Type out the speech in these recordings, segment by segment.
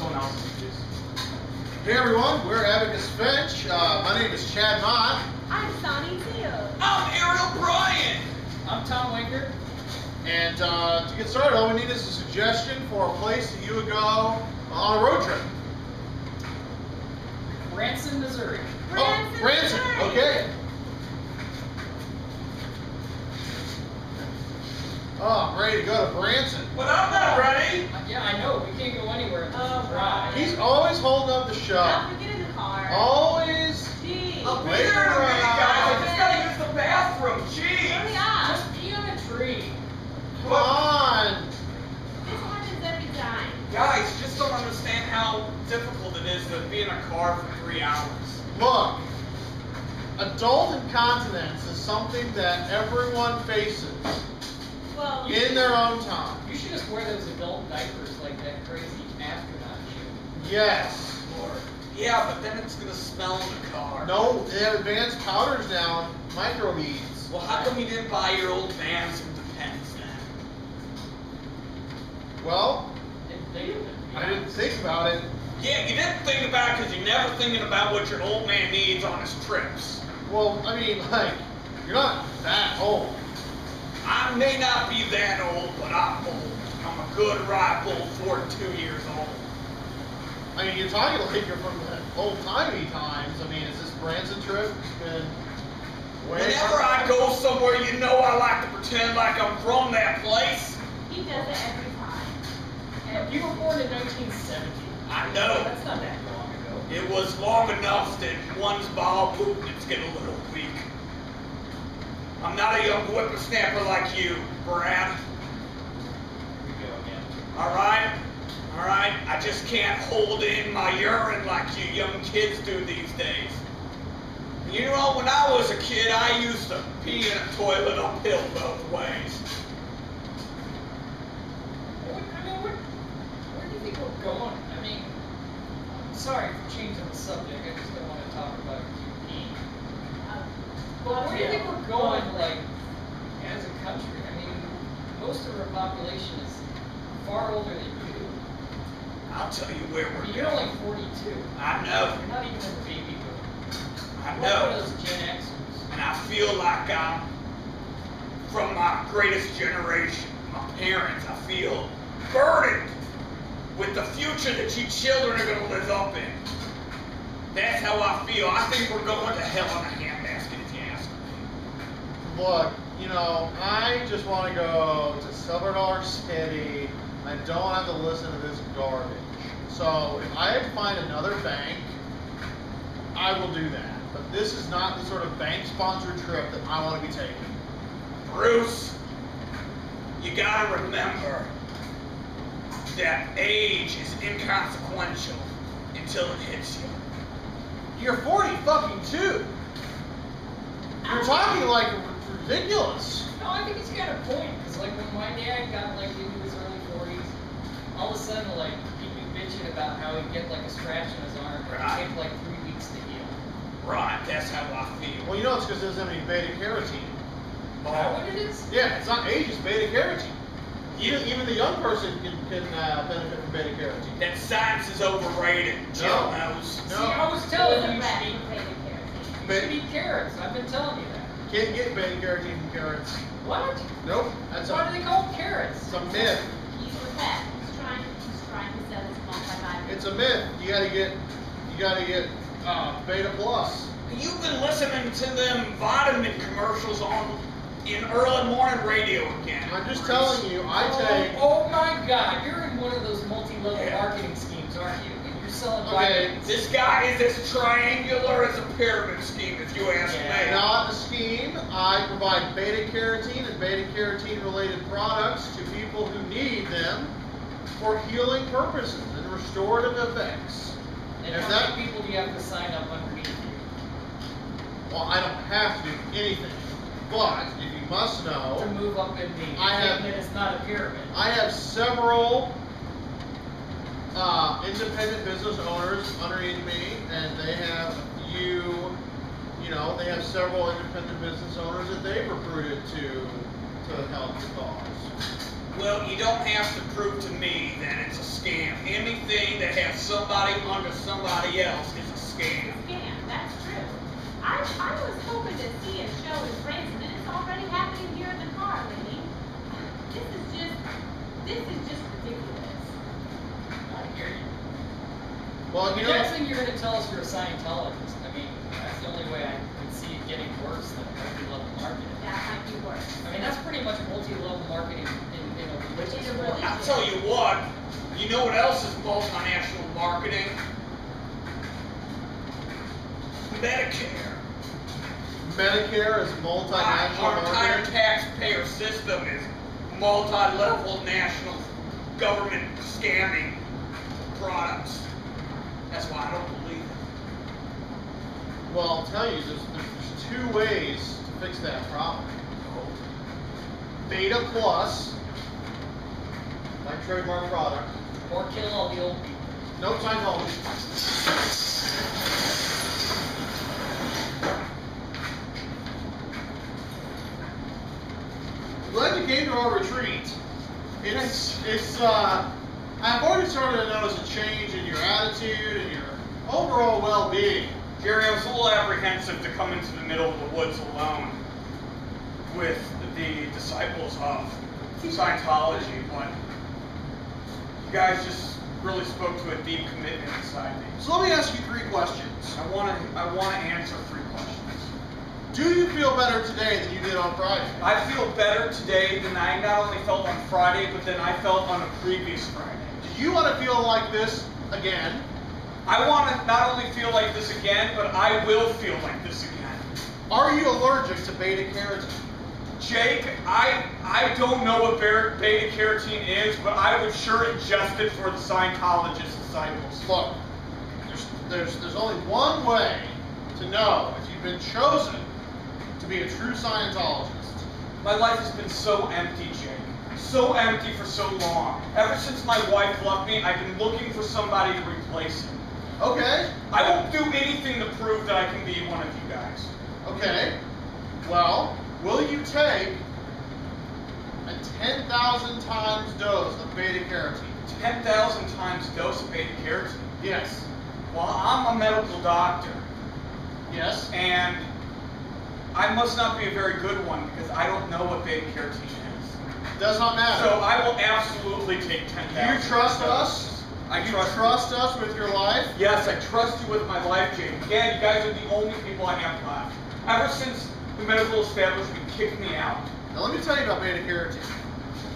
someone else's, please. Hey everyone, we're Abacus Finch. My name is Chad Mott. I'm Sonny Teal. I'm Aaron O'Brien. I'm Tom Winker. And to get started, all we need is a suggestion for a place that you would go on a road trip. Branson, Missouri. Branson, okay. Oh, I'm ready to go to Branson. But I'm not ready. Yeah, I know. We can't go anywhere until we drive. He's always holding up the show. Don't get in the car. Always. Jeez. I'll be there in a minute, guys. I just gotta use the bathroom. Jeez. Hurry up. Just pee on a tree. Come on. This happens every time. Guys, just don't understand how difficult it is to be in a car for 3 hours. Look, adult incontinence is something that everyone faces Well, in their own time. You should just wear those adult diapers like that crazy astronaut shoe. Yes. Lord. Yeah, but then it's gonna smell in the car. No, they have advanced powders now, microbeads. Well, how come you didn't buy your old man some Depends then? Well, I I didn't think about it. Yeah, you didn't think about it because you're never thinking about what your old man needs on his trips. Well, I mean, like, you're not that old. I may not be that old, but I'm old. I'm a good, ripe old 42 years old. I mean, you're talking like you're from the old-timey times. I mean, is this Branson trip been way... Whenever I go somewhere, you know I like to pretend like I'm from that place. he does it every time. You were born in 1970. I know. That's not that long ago. It was long enough that one's ball movements get a little weak. I'm not a young whippersnapper like you, Brad. Here we go again. Alright? Alright? I just can't hold in my urine like you young kids do these days. You know, when I was a kid, I used to pee in a toilet uphill both ways. Where do you think we're going? I mean, I'm sorry for changing the subject. I just don't want to talk about QP. But where do you think we're going, like, as a country? I mean, most of our population is far older than you. I'll tell you where we're You're going. only 42. I know. You're not even a baby boomer. I You're know. one of those Gen Xers. And I feel like I'm from my greatest generation, my parents. I feel burdened with the future that you children are going to live up in. That's how I feel. I think we're going to hell in a handbasket, if you ask me. Look, you know, I just want to go to Silver City. I don't have to listen to this garbage. So if I have to find another bank, I will do that. But this is not the sort of bank-sponsored trip that I want to be taking. Bruce, you got to remember that age is inconsequential until it hits you. You're 40 fucking 2. You're talking like ridiculous. No, I think he's got a point. Because, like, when my dad got, like, into his early 40s, all of a sudden, like, he'd be bitching about how he'd get, like, a scratch in his arm. It would take, like, 3 weeks to heal. Right, that's how I feel. Well, you know it's because there's any beta-carotene. Is that what it is? Yeah, it's not age, it's beta-carotene. Even the young person can benefit from beta-carotene. That science is overrated. Jill knows. See, I was telling you, Rat you for beta-carotene. should eat carrots. I've been telling you that. Can't get beta-carotene from carrots. What? Nope, that's Why do they call them carrots? it's a myth. He's with that. He's trying to sell his multivitamin. It's a myth. You gotta get beta plus. You've been listening to them vitamin commercials in early morning radio again. I'm just telling you, I take. Oh my God! You're in one of those multi-level marketing schemes, aren't you? And you're selling vitamins. This guy is as triangular as a pyramid scheme, if you ask me. Not a scheme. I provide beta-carotene and beta-carotene related products to people who need them for healing purposes and restorative effects. And if how that- many people do you have to sign up underneath you? Well, I don't have to do anything, but if you must know, To move up in the I have- and it's not a pyramid. I have several independent business owners underneath me, and they have a few, they have several independent business owners that they've recruited to help the cause. Well, you don't have to prove to me that it's a scam. Anything that has somebody under somebody else is a scam. Scam, that's true. I was hoping to see a show in Branson, and it's already happening here in the car, lady. This is just ridiculous. I hear you. Well, I'm you know, guessing you're going to tell us you're a Scientologist. I mean, that's the only way I can see it getting worse than multi-level marketing. That might be worse. I mean, that's pretty much multi-level marketing in a religious In a form. religion. I'll tell you what, you know what else is multinational marketing? Medicare. Medicare is multinational Our entire marketing. taxpayer system is multi-level national government scamming products. That's why I don't believe it. Well, I'll tell you, there's two ways to fix that problem. Beta Plus, my trademark product. Or kill all the old people. No Scientology. Glad you came to our retreat. I've already started to notice a change in your attitude and your overall well-being. Jerry, I was a little apprehensive to come into the middle of the woods alone with the disciples of Scientology, but you guys just really spoke to a deep commitment inside me. So let me ask you 3 questions. I want to answer 3 questions. Do you feel better today than you did on Friday? I feel better today than I not only felt on Friday, but than I felt on a previous Friday. Do you want to feel like this again? I want to not only feel like this again, but I will feel like this again. Are you allergic to beta carotene? Jake, I don't know what beta carotene is, but I would sure ingest it for the Scientologist disciples. Look, there's only one way to know if you've been chosen to be a true Scientologist. My life has been so empty, Jake. So empty for so long. Ever since my wife left me, I've been looking for somebody to replace it. Okay, I won't do anything to prove that I can be one of you guys. okay. Well, will you take a 10,000 times dose of beta carotene? 10,000 times dose of beta carotene. Yes. Well, I'm a medical doctor, Yes. and I must not be a very good one because I don't know what beta carotene is. Does not matter. So I will absolutely take 10,000. Do you trust us? I Do you trust trust us with your life? Yes, I trust you with my life, Jake. Again, you guys are the only people I have left. Ever since the medical establishment kicked me out, Now let me tell you about beta carotene.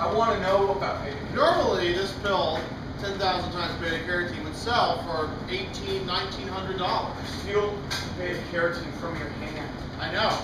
I want to know about beta carotene. Normally, this pill, 10,000 times beta carotene, would sell for $1,800, $1,900. Feel beta carotene from your hand. I know.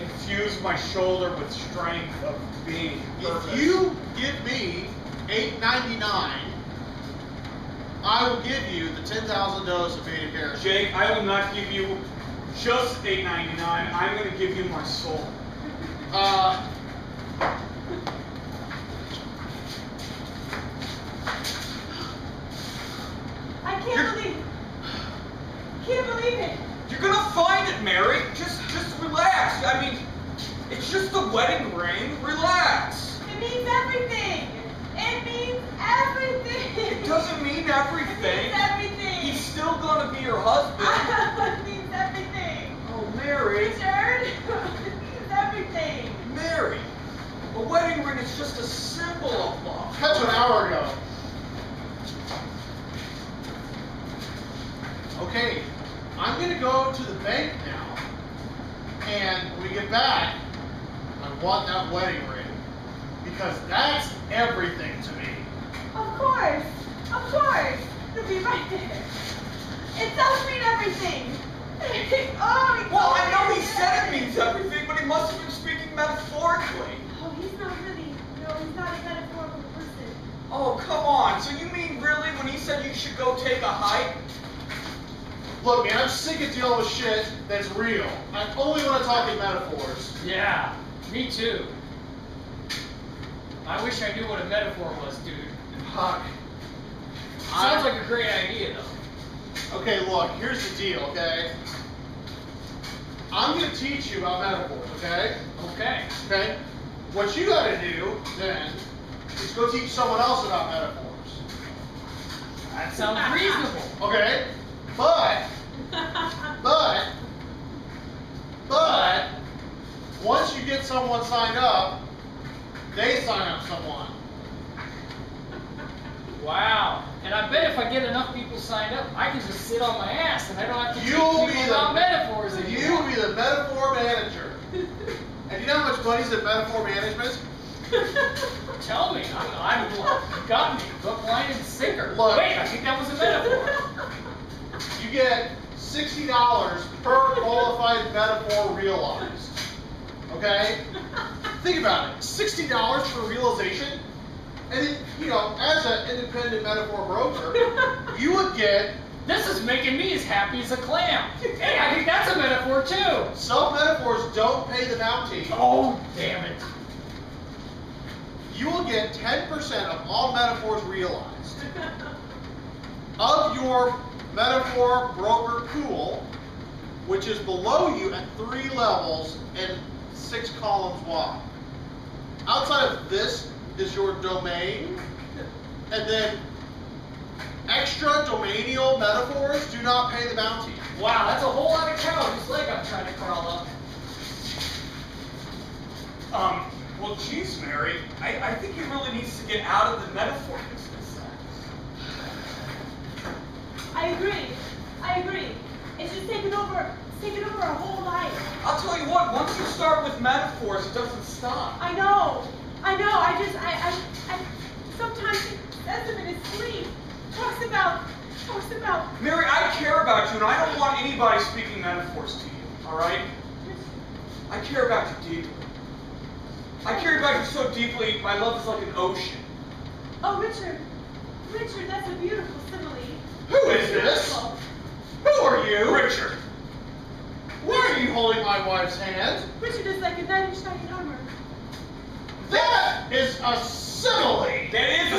Infuse my shoulder with strength of being. If you give me $8.99, I will give you the 10,000 dose of beta carotene. Jake, I will not give you just $8.99. I'm going to give you my soul. I can't believe it. You're going to find it, Mary. Just relax. I mean, it's just a wedding ring. Relax. It means everything. It means everything. It doesn't mean everything. It means everything. He's still going to be your husband. It means everything. Oh, Mary. Richard, it means everything. Mary, a wedding ring is just a symbol of love. That's an hour ago. Okay, I'm going to go to the bank now, and when we get back, I want that wedding ring, because that's everything to me. Of course. It'll be right there. It does mean everything. Oh, Well, I know he said it means everything, but he must have been speaking metaphorically. Oh, he's not really. No, he's not a metaphorical person. Oh, come on. So you mean really when he said you should go take a hike? Look, man, I'm sick of dealing with shit that's real. I only want to talk in metaphors. Yeah, me too. I wish I knew what a metaphor was, dude. Fuck. Sounds like a great idea, though. Okay, look, here's the deal, okay? I'm going to teach you about metaphors, okay? Okay. Okay? What you got to do, then, is go teach someone else about metaphors. That sounds reasonable. Okay? But, once you get someone signed up, they sign up someone. Wow. And I bet if I get enough people signed up, I can just sit on my ass and I don't have to teach You'll people be about metaphors the anymore. you'll be the metaphor manager. And you know how much money's in metaphor management? Tell me. I'm you got me. Hook, line, and sinker. Look. Wait, I think that was a metaphor. You get $60 per qualified metaphor realized. Okay? Think about it. $60 for realization. And then, you know, as an independent metaphor broker, you would get... This is making me as happy as a clam. Hey, I think that's a metaphor too. Some metaphors don't pay the bounty. Oh, damn it. You will get 10% of all metaphors realized. Of your metaphor broker pool, which is below you at 3 levels and 6 columns wide. Outside of this is your domain, and then extra domanial metaphors do not pay the bounty. Wow, that's a whole lot of cow whose leg I'm trying to crawl up. Well, geez, Mary, I think he really needs to get out of the metaphor business. I agree. It's just taken over our whole life. I'll tell you what, once you start with metaphors, it doesn't stop. I know. I sometimes he says them in his sleep. Talks about. Mary, I care about you, and I don't want anybody speaking metaphors to you, all right? I care about you deeply. I care about you so deeply, my love is like an ocean. Oh, Richard, that's a beautiful simile. Who is this? Who are you? Richard. Why are you holding my wife's hand? Richard is like a knight in shining armor. That is a simile. That is